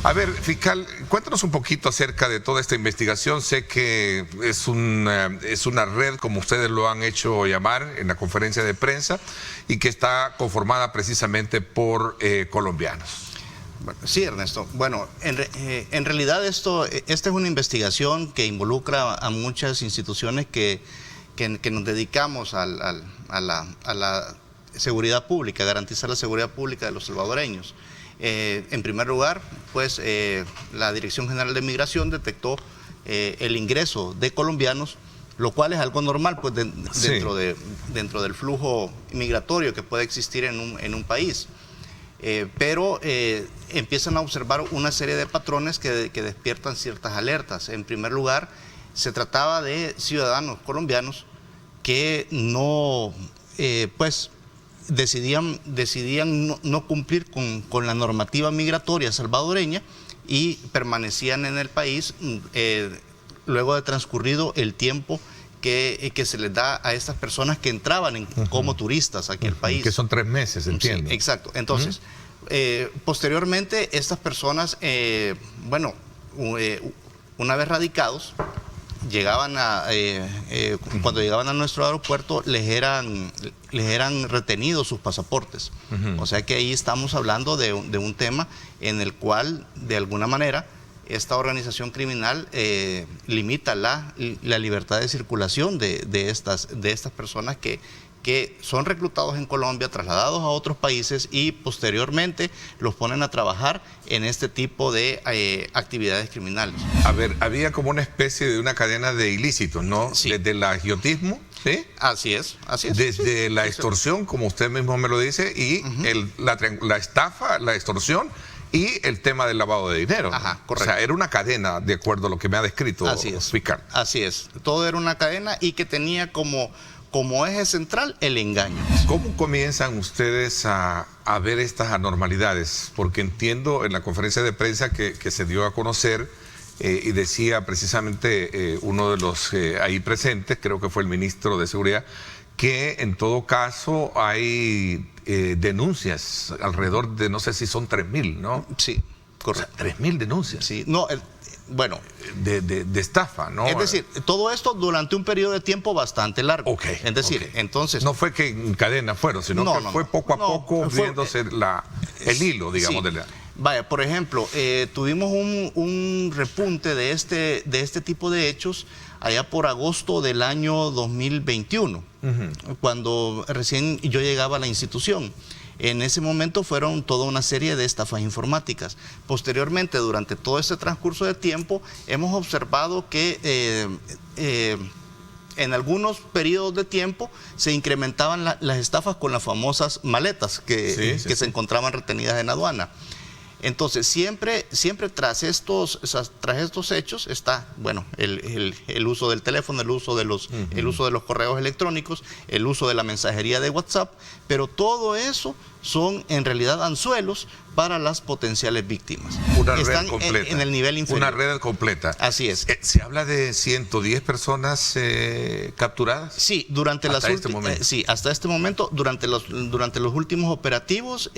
A ver, fiscal, cuéntanos un poquito acerca de toda esta investigación. Sé que es una red, como ustedes lo han hecho llamar en la conferencia de prensa, y que está conformada precisamente por colombianos. Sí, Ernesto. Bueno, en realidad esta es una investigación que involucra a muchas instituciones que nos dedicamos a la seguridad pública, a garantizar la seguridad pública de los salvadoreños. En primer lugar, pues la Dirección General de Migración detectó el ingreso de colombianos, lo cual es algo normal pues dentro del flujo migratorio que puede existir en un país. Pero empiezan a observar una serie de patrones que despiertan ciertas alertas. En primer lugar, se trataba de ciudadanos colombianos que no, pues, decidían no cumplir con la normativa migratoria salvadoreña y permanecían en el país luego de transcurrido el tiempo que se les da a estas personas que entraban como turistas aquí al país. Que son 3 meses, entiendo. Sí, exacto. Entonces, posteriormente, estas personas, bueno, una vez radicados, llegaban cuando llegaban a nuestro aeropuerto, les eran retenidos sus pasaportes. O sea que ahí estamos hablando de un tema en el cual, de alguna manera, esta organización criminal limita la libertad de circulación de estas personas que son reclutados en Colombia, trasladados a otros países y posteriormente los ponen a trabajar en este tipo de actividades criminales. A ver, había como una especie de una cadena de ilícitos, ¿no? Sí. Desde el agiotismo, ¿sí? Así es. Desde la extorsión, como usted mismo me lo dice, y la estafa, la extorsión y el tema del lavado de dinero. Ajá, correcto. O sea, era una cadena, de acuerdo a lo que me ha descrito, fiscal. Así es. Todo era una cadena y que tenía como eje central el engaño. ¿Cómo comienzan ustedes a ver estas anormalidades? Porque entiendo en la conferencia de prensa que se dio a conocer y decía precisamente uno de los ahí presentes, creo que fue el ministro de Seguridad, que en todo caso hay denuncias alrededor de, no sé si son 3.000, ¿no? Sí, correcto. O sea, 3.000 denuncias. Sí, no, bueno, de estafa, ¿no? Es decir, todo esto durante un periodo de tiempo bastante largo. Okay, es decir, entonces... No fue que en cadena fueron, sino que fue poco a poco viéndose el hilo, digamos, sí. de la... Vaya, por ejemplo, tuvimos un repunte de este tipo de hechos allá por agosto del año 2021, cuando recién yo llegaba a la institución. En ese momento fueron toda una serie de estafas informáticas. Posteriormente, durante todo este transcurso de tiempo, hemos observado que en algunos periodos de tiempo se incrementaban las estafas con las famosas maletas que se encontraban retenidas en aduana. Entonces, siempre tras estos hechos está, bueno, el uso del teléfono, el uso de los correos electrónicos, el uso de la mensajería de WhatsApp, pero todo eso son en realidad anzuelos para las potenciales víctimas. Una red completa. En el nivel inferior. Una red completa. Así es. ¿Se habla de 110 personas capturadas? Sí, hasta este momento, durante los últimos operativos,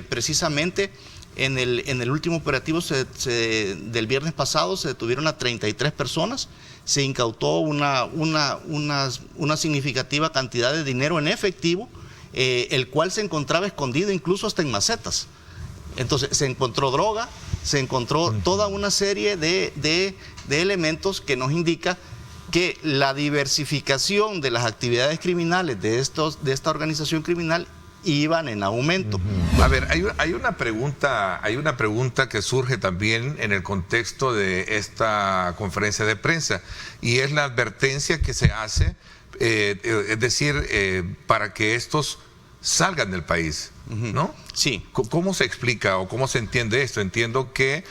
precisamente en el último operativo del viernes pasado se detuvieron a 33 personas, se incautó una significativa cantidad de dinero en efectivo, el cual se encontraba escondido incluso hasta en macetas. Entonces se encontró droga, se encontró toda una serie de elementos que nos indica que la diversificación de las actividades criminales de esta organización criminal iban en aumento. A ver, hay una pregunta que surge también en el contexto de esta conferencia de prensa, y es la advertencia que se hace, es decir, para que estos salgan del país, ¿no? Sí. ¿Cómo se explica o cómo se entiende esto? Entiendo que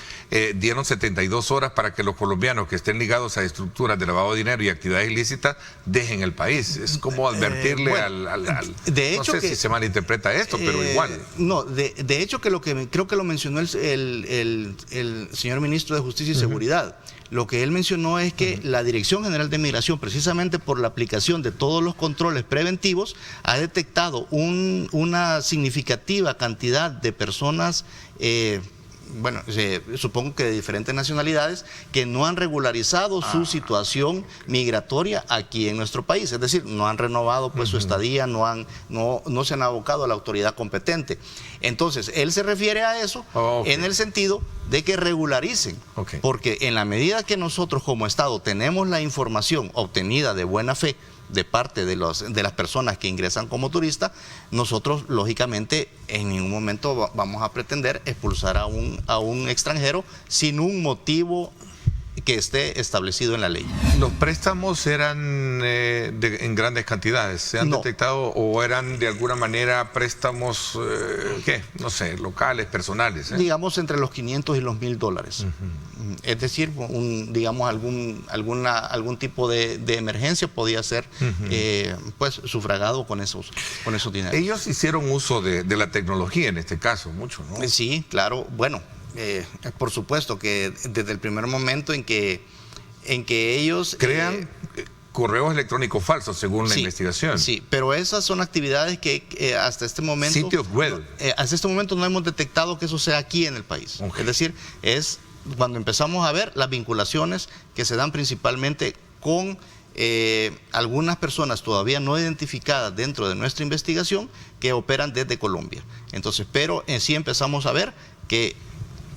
dieron 72 horas para que los colombianos que estén ligados a estructuras de lavado de dinero y actividades ilícitas dejen el país. Es como advertirle de hecho, no sé si se malinterpreta esto, pero igual. No, de hecho que creo que lo mencionó el señor ministro de Justicia y Seguridad. Lo que él mencionó es que la Dirección General de Migración, precisamente por la aplicación de todos los controles preventivos, ha detectado una significativa cantidad de personas bueno, supongo que de diferentes nacionalidades, que no han regularizado su situación migratoria aquí en nuestro país. Es decir, no han renovado pues su estadía, no se han abocado a la autoridad competente. Entonces, él se refiere a eso en el sentido de que regularicen. Porque en la medida que nosotros como Estado tenemos la información obtenida de buena fe de parte de las personas que ingresan como turistas, nosotros lógicamente en ningún momento vamos a pretender expulsar a un extranjero sin un motivo que esté establecido en la ley. ¿Los préstamos eran en grandes cantidades? ¿Se han detectado o eran de alguna manera préstamos, no sé, locales, personales? Digamos entre los 500 y los $1000. Es decir, digamos algún tipo de emergencia podía ser pues sufragado con esos dineros. Ellos hicieron uso de la tecnología en este caso, mucho, ¿no? Sí, claro, bueno. Por supuesto que desde el primer momento en que ellos crean correos electrónicos falsos según la investigación. Sí, pero esas son actividades que hasta este momento sitios web. Hasta este momento no hemos detectado que eso sea aquí en el país. Es decir, es cuando empezamos a ver las vinculaciones que se dan principalmente con algunas personas todavía no identificadas dentro de nuestra investigación que operan desde Colombia. Entonces, pero en sí empezamos a ver que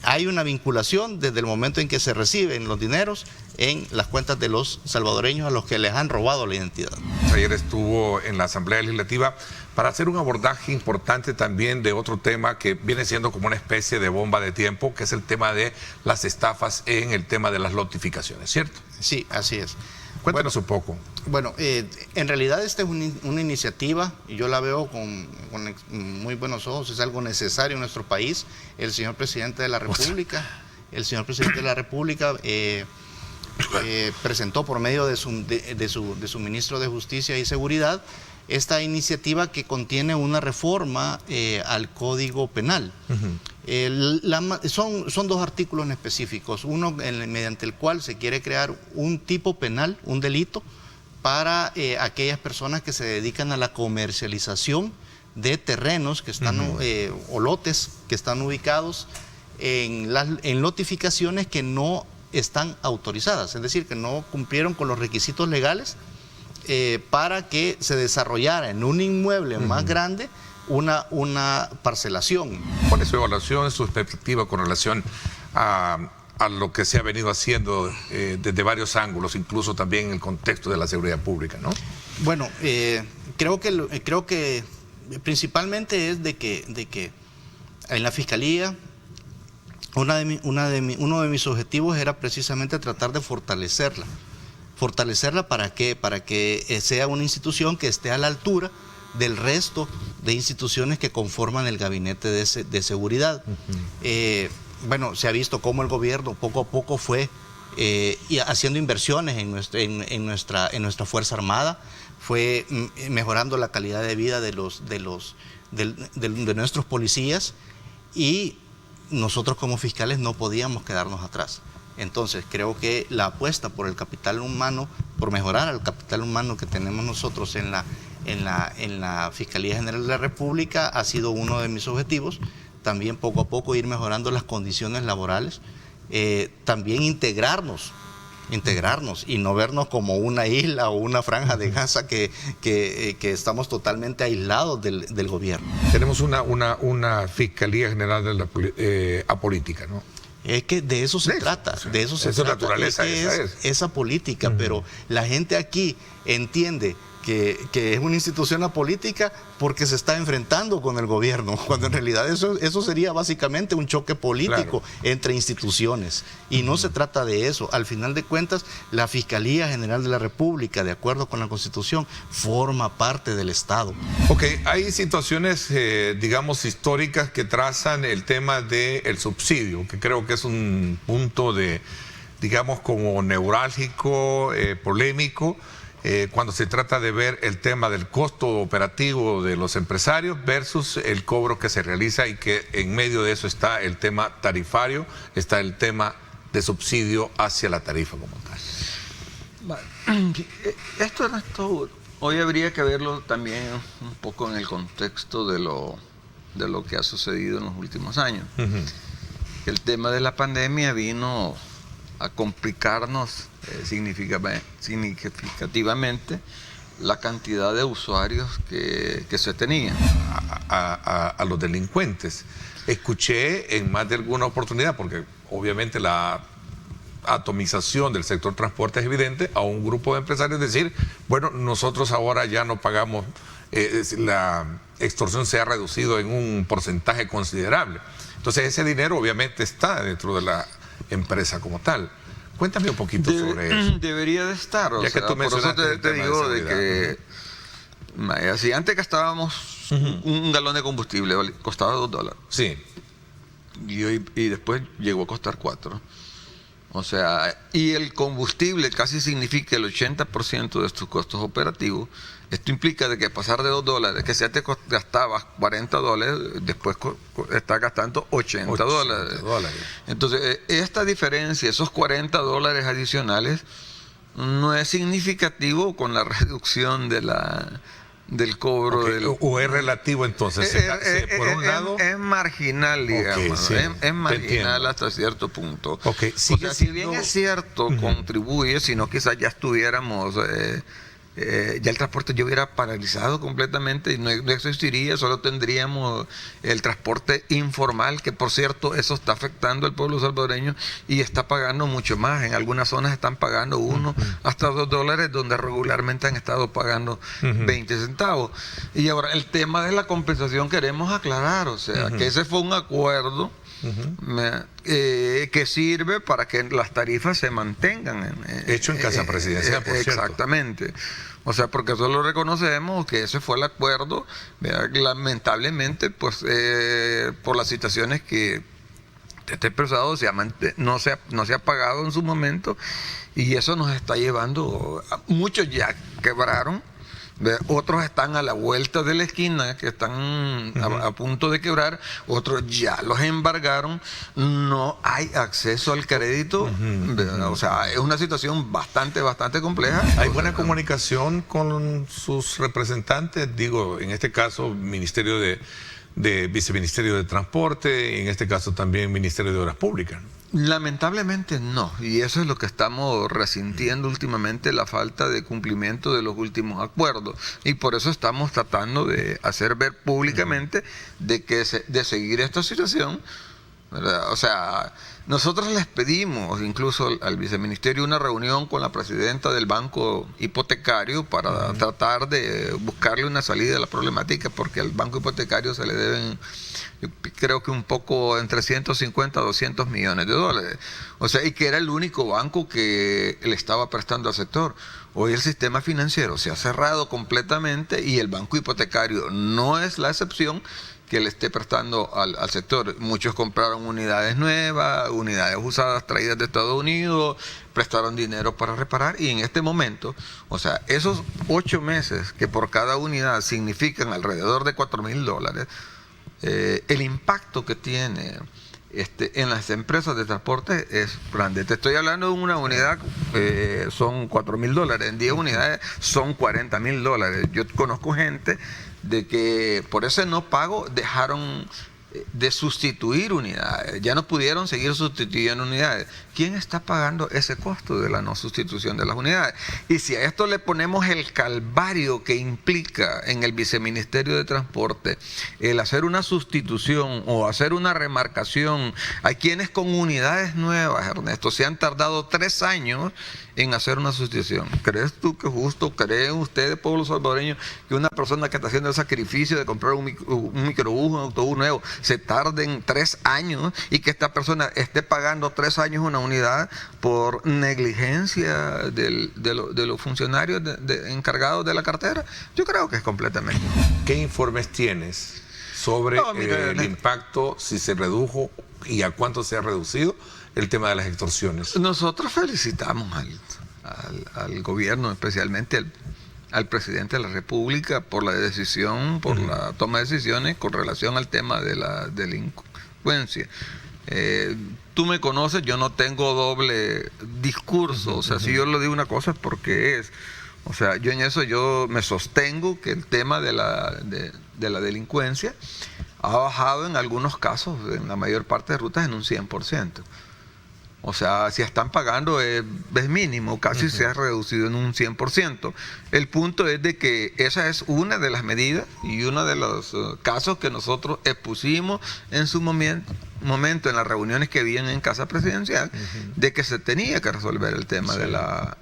hay una vinculación desde el momento en que se reciben los dineros en las cuentas de los salvadoreños a los que les han robado la identidad. Ayer estuvo en la Asamblea Legislativa para hacer un abordaje importante también de otro tema que viene siendo como una especie de bomba de tiempo, que es el tema de las estafas en el tema de las notificaciones, ¿cierto? Sí, así es. Cuéntanos un poco. Bueno, en realidad esta es una iniciativa, y yo la veo con muy buenos ojos, es algo necesario en nuestro país. El señor presidente de la República, presentó por medio de su ministro de Justicia y Seguridad esta iniciativa que contiene una reforma al Código Penal. Son dos artículos en específicos, uno mediante el cual se quiere crear un tipo penal, un delito, para aquellas personas que se dedican a la comercialización de terrenos que están, o lotes que están ubicados en notificaciones que no están autorizadas, es decir, que no cumplieron con los requisitos legales para que se desarrollara en un inmueble más grande una parcelación. ¿Cuál es su evaluación, su expectativa con relación a lo que se ha venido haciendo desde varios ángulos, incluso también en el contexto de la seguridad pública, ¿no? Bueno, creo que principalmente es de que en la Fiscalía uno de mis objetivos era precisamente tratar de fortalecerla. ¿Para qué? Para que sea una institución que esté a la altura del resto de instituciones que conforman el gabinete de seguridad. Bueno, se ha visto cómo el gobierno poco a poco fue haciendo inversiones en nuestra Fuerza Armada, fue mejorando la calidad de vida de nuestros policías, y nosotros como fiscales no podíamos quedarnos atrás. Entonces creo que la apuesta por el capital humano, por mejorar el capital humano que tenemos nosotros en la Fiscalía General de la República ha sido uno de mis objetivos. También poco a poco ir mejorando las condiciones laborales, también integrarnos y no vernos como una isla o una franja de Gaza que estamos totalmente aislados del gobierno. Tenemos una Fiscalía General de la apolítica, ¿no? Es que de eso se trata, de eso se trata. Naturaleza, esa política, pero la gente aquí entiende que es una institución apolítica porque se está enfrentando con el gobierno, cuando en realidad eso sería básicamente un choque político entre instituciones, y no se trata de eso. Al final de cuentas, la Fiscalía General de la República, de acuerdo con la Constitución, forma parte del Estado. Ok, hay situaciones, digamos, históricas que trazan el tema del subsidio, que creo que es un punto digamos, como neurálgico, polémico, cuando se trata de ver el tema del costo operativo de los empresarios versus el cobro que se realiza, y que en medio de eso está el tema tarifario, está el tema de subsidio hacia la tarifa como tal. Esto hoy habría que verlo también un poco en el contexto de lo que ha sucedido en los últimos años. que el tema de la pandemia vino a complicarnos significativamente la cantidad de usuarios que se tenía. A los delincuentes. Escuché en más de alguna oportunidad, porque obviamente la atomización del sector transporte es evidente, a un grupo de empresarios decir, bueno, nosotros ahora ya no pagamos, la extorsión se ha reducido en un porcentaje considerable. Entonces ese dinero obviamente está dentro de la empresa como tal. Cuéntame un poquito sobre eso. Debería de estar, ya que tú por eso te digo de que si antes gastábamos un galón de combustible, costaba $2. Sí. Y después llegó a costar 4. O sea, y el combustible casi significa el 80% de tus costos operativos. Esto implica de que pasar de $2, que si antes gastabas $40, después estás gastando $80. Entonces, esta diferencia, esos $40 adicionales, no es significativo con la reducción del cobro. ¿O es relativo entonces? Por un lado es marginal, digamos. Sí, es marginal hasta cierto punto. Si bien es cierto, contribuye, si no quizás ya estuviéramos... ya el transporte yo hubiera paralizado completamente y no existiría, solo tendríamos el transporte informal, que por cierto eso está afectando al pueblo salvadoreño y está pagando mucho más. En algunas zonas están pagando $1 hasta $2, donde regularmente han estado pagando 20 centavos. Y ahora el tema de la compensación queremos aclarar, o sea, que ese fue un acuerdo que sirve para que las tarifas se mantengan. Hecho en Casa Presidencial, por cierto. Exactamente. O sea, porque eso lo reconocemos, que ese fue el acuerdo. Lamentablemente, pues, por las situaciones que este pesado no se ha pagado en su momento, y eso nos está llevando, muchos ya quebraron. Otros están a la vuelta de la esquina, que están a punto de quebrar, otros ya los embargaron, no hay acceso al crédito, o sea, es una situación bastante compleja. ¿Hay buena comunicación con sus representantes? Digo, en este caso, Ministerio de Viceministerio de Transporte, y en este caso también Ministerio de Obras Públicas. Lamentablemente no, y eso es lo que estamos resintiendo últimamente, la falta de cumplimiento de los últimos acuerdos, y por eso estamos tratando de hacer ver públicamente de seguir esta situación, ¿verdad? O sea, nosotros les pedimos incluso al viceministerio una reunión con la presidenta del banco hipotecario para tratar de buscarle una salida a la problemática, porque al banco hipotecario se le deben, yo creo que un poco entre 150 a 200 millones de dólares. O sea, y que era el único banco que le estaba prestando al sector. Hoy el sistema financiero se ha cerrado completamente y el banco hipotecario no es la excepción que le esté prestando al sector. Muchos compraron unidades nuevas, unidades usadas traídas de Estados Unidos, prestaron dinero para reparar, y en este momento, o sea, esos 8 meses que por cada unidad significan alrededor de $4,000, el impacto que tiene en las empresas de transporte es grande. Te estoy hablando de una unidad, son $4,000, en 10 unidades son $40,000. Yo conozco gente de que por ese no pago dejaron de sustituir unidades, ya no pudieron seguir sustituyendo unidades. ¿Quién está pagando ese costo de la no sustitución de las unidades? Y si a esto le ponemos el calvario que implica en el Viceministerio de Transporte el hacer una sustitución o hacer una remarcación, hay quienes con unidades nuevas, Ernesto, se han tardado 3 años en hacer una sustitución. ¿Crees tú que es justo? ¿Creen ustedes, pueblo salvadoreño, que una persona que está haciendo el sacrificio de comprar un microbús, un autobús nuevo, se tarden 3 años y que esta persona esté pagando 3 años una unidad por negligencia de los funcionarios encargados de la cartera? Yo creo que es completamente. ¿Qué informes tienes sobre el impacto, si se redujo y a cuánto se ha reducido el tema de las extorsiones? Nosotros felicitamos al gobierno, especialmente al presidente de la República, por la decisión, por la toma de decisiones con relación al tema de la delincuencia. Tú me conoces, yo no tengo doble discurso, o sea, si yo le digo una cosa es porque es. O sea, yo en eso yo me sostengo que el tema de la delincuencia ha bajado en algunos casos, en la mayor parte de rutas, en un 100%. O sea, si están pagando es mínimo, casi se ha reducido en un 100%. El punto es de que esa es una de las medidas y uno de los casos que nosotros expusimos en su momento en las reuniones que habían en Casa Presidencial, de que se tenía que resolver el tema de la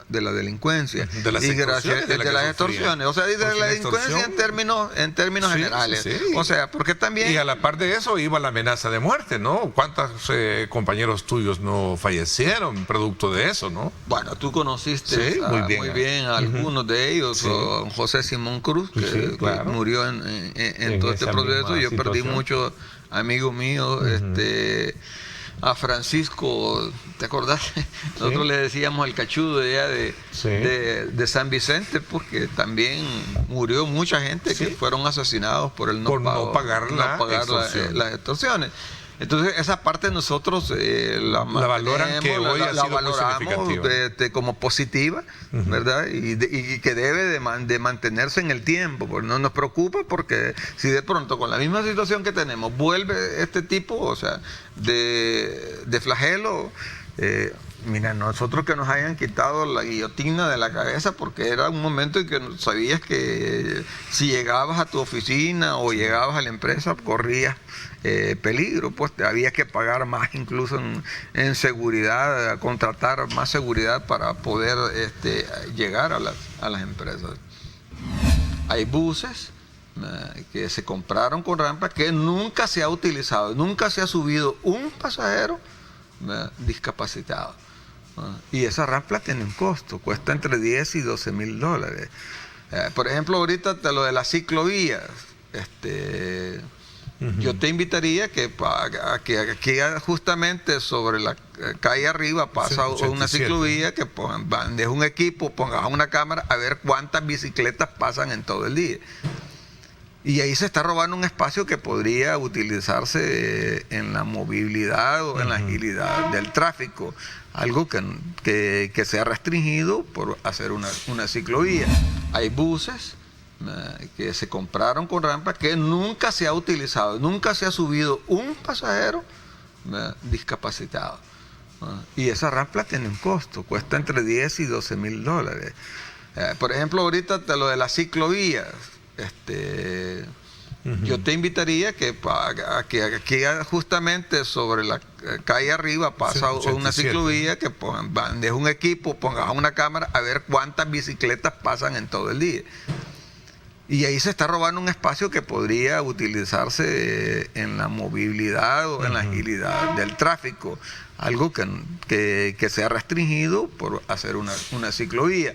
delincuencia. De las extorsiones. De las extorsiones. O sea, de la delincuencia en términos generales. Sí. O sea, porque también... Y a la par de eso iba la amenaza de muerte, ¿no? ¿Cuántos compañeros tuyos no fallecieron producto de eso, no? Bueno, tú conociste muy bien a algunos de ellos, José Simón Cruz, que murió en todo este proceso. Yo perdí muchos amigos míos, a Francisco, ¿te acordás? Nosotros le decíamos el cachudo de San Vicente, porque también murió mucha gente que fueron asesinados por el no pagar las extorsiones. Entonces, esa parte nosotros la valoran, que hoy la valoramos como positiva, ¿verdad? Y que debe de mantenerse en el tiempo, porque no nos preocupa, porque si de pronto con la misma situación que tenemos vuelve este tipo, o sea, de flagelo, mira, nosotros que nos hayan quitado la guillotina de la cabeza, porque era un momento en que sabías que si llegabas a tu oficina o llegabas a la empresa corrías peligro, pues te había que pagar más incluso en seguridad, contratar más seguridad para poder llegar a las empresas. Hay buses que se compraron con rampa que nunca se ha utilizado, nunca se ha subido un pasajero discapacitado. Y esa rampa tiene un costo, cuesta entre 10 y 12 mil dólares. Por ejemplo, ahorita lo de las ciclovías, yo te invitaría que justamente sobre la calle arriba pasa una ciclovía, que deja un equipo, pongas una cámara a ver cuántas bicicletas pasan en todo el día. Y ahí se está robando un espacio que podría utilizarse en la movilidad o en la agilidad del tráfico, algo que se ha restringido por hacer una ciclovía. Hay buses que se compraron con rampa que nunca se ha utilizado, nunca se ha subido un pasajero discapacitado. Y esa rampa tiene un costo, cuesta entre 10 y 12 mil dólares. Por ejemplo, ahorita lo de las ciclovías, yo te invitaría que justamente sobre la calle arriba pasa una ciclovía, que deja un equipo, pongas una cámara a ver cuántas bicicletas pasan en todo el día. Y ahí se está robando un espacio que podría utilizarse en la movilidad o en la agilidad del tráfico, algo que se ha restringido por hacer una ciclovía.